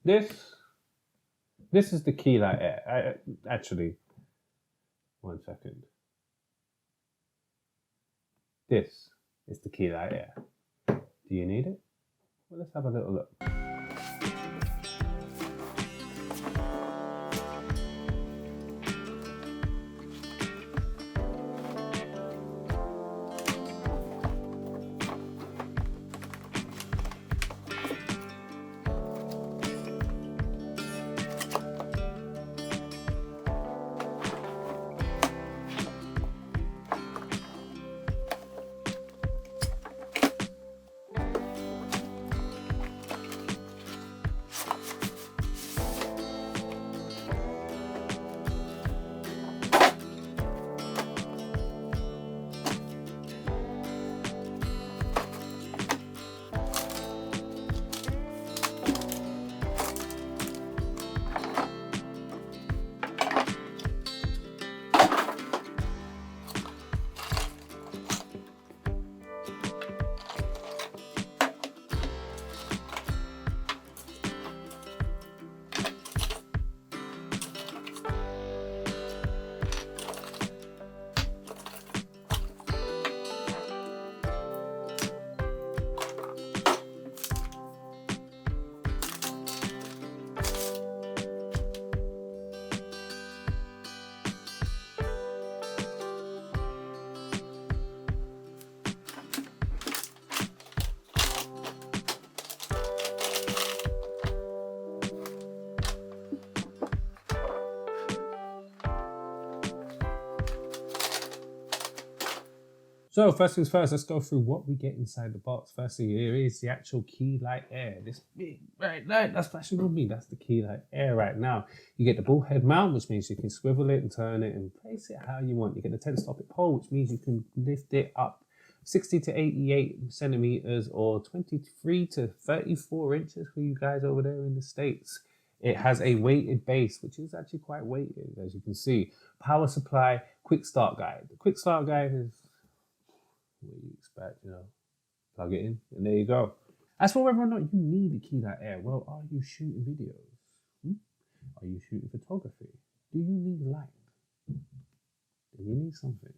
This is the key light air. Actually, 1 second. This is the key light air. Do you need it? Well, let's have a little look. So first things first, let's go through what we get inside the box. Firstly, here is the actual key light air. This big bright light that's flashing on me, that's the key light air right now. You get the ball head mount, which means you can swivel it and turn it and place it how you want. You get the telescopic pole, which means you can lift it up 60 to 88 centimeters or 23 to 34 inches for you guys over there in the States. It has a weighted base, which is actually quite weighted, as you can see. Power supply, quick start guide. The quick start guide is what you expect, plug it in, and there you go. As for whether or not you need a key light air, well, are you shooting videos? Are you shooting photography? Do you need light? Do you need something?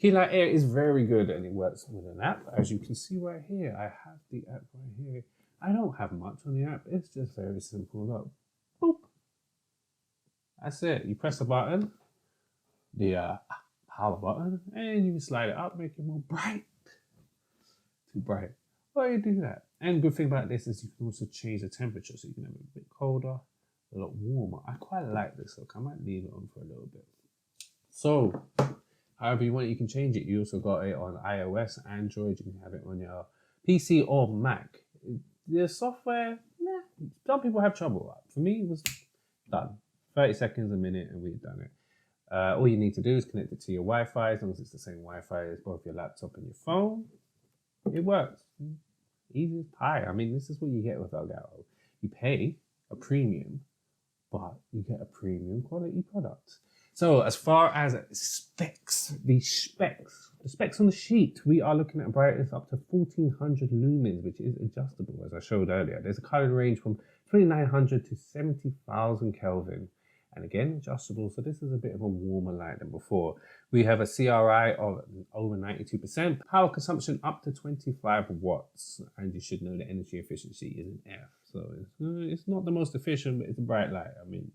Key light air is very good and it works with an app. As you can see right here, I have the app right here. I don't have much on the app. It's just very simple. Look, boop. That's it. You press the button, the power button, and you can slide it up, make it more bright. Too bright. Well, you do that. And good thing about this is you can also change the temperature, so you can have it a bit colder, a lot warmer. I quite like this look. I might leave it on for a little bit. So, however you want it, you can change it. You also got it on iOS, Android. You can have it on your PC or Mac. The software, some people have trouble. For me, it was done. 30 seconds, a minute, and we've done it. All you need to do is connect it to your Wi-Fi, as long as it's the same Wi-Fi as both your laptop and your phone. It works. Easy as pie. I mean, this is what you get with Elgato. You pay a premium, but you get a premium quality product. So as far as specs, the specs on the sheet, we are looking at a brightness up to 1400 lumens, which is adjustable, as I showed earlier. There's a color range from 2900 to 70,000 Kelvin. And again, adjustable, so this is a bit of a warmer light than before. We have a CRI of over 92%, power consumption up to 25 watts, and you should know the energy efficiency is an F. So it's not the most efficient, but it's a bright light. I mean,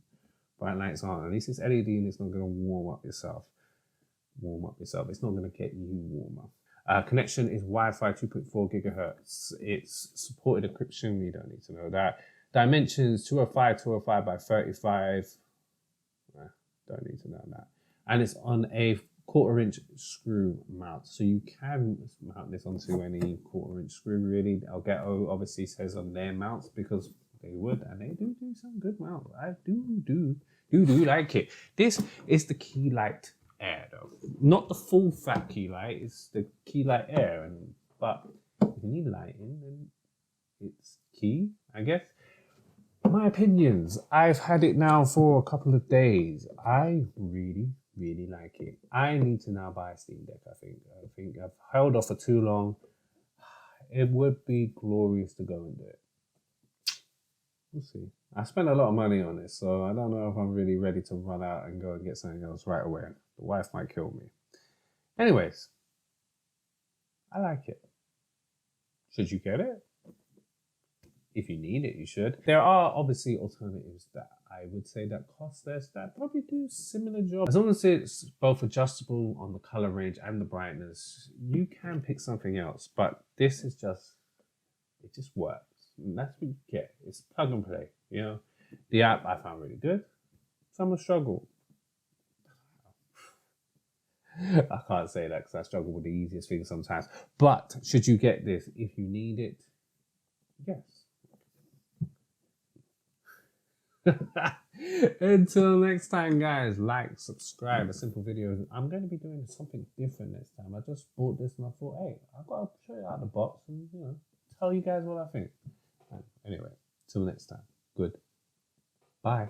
bright lights aren't, at least it's LED and it's not going to warm up yourself. It's not going to get you warmer. Connection is Wi-Fi 2.4 gigahertz. It's supported encryption, you don't need to know that. Dimensions 205 by 35. Don't need to know that. And it's on a 1/4 inch screw mount. So you can mount this onto any 1/4 inch screw really. Elgato obviously says on their mounts because they would, and they do some good mounts. I do like it. This is the key light air though. Not the full fat key light, it's the key light air. But if you need lighting, then it's key, I guess. My opinions. I've had it now for a couple of days. I really like it. I need to now buy a Steam Deck, I think I've held off for too long. It would be glorious to go and do it. We'll see. I spent a lot of money on this, so I don't know if I'm really ready to run out and go and get something else right away. The wife might kill me. Anyways, I like it. Should you get it? If you need it, you should. There are obviously alternatives that I would say that cost less, that probably do similar job. As long as it's both adjustable on the color range and the brightness, you can pick something else. But this is just, it just works. And that's what you get. It's plug and play, you know. The app I found really good. Some struggle. I can't say that because I struggle with the easiest thing sometimes. But should you get this, if you need it, yes. Until next time, guys, like, subscribe. A simple video. I'm going to be doing something different next time. I just bought this and I thought, hey, I've got to show you out of the box and, you know, tell you guys what I think. Anyway, till next time. Good. Bye.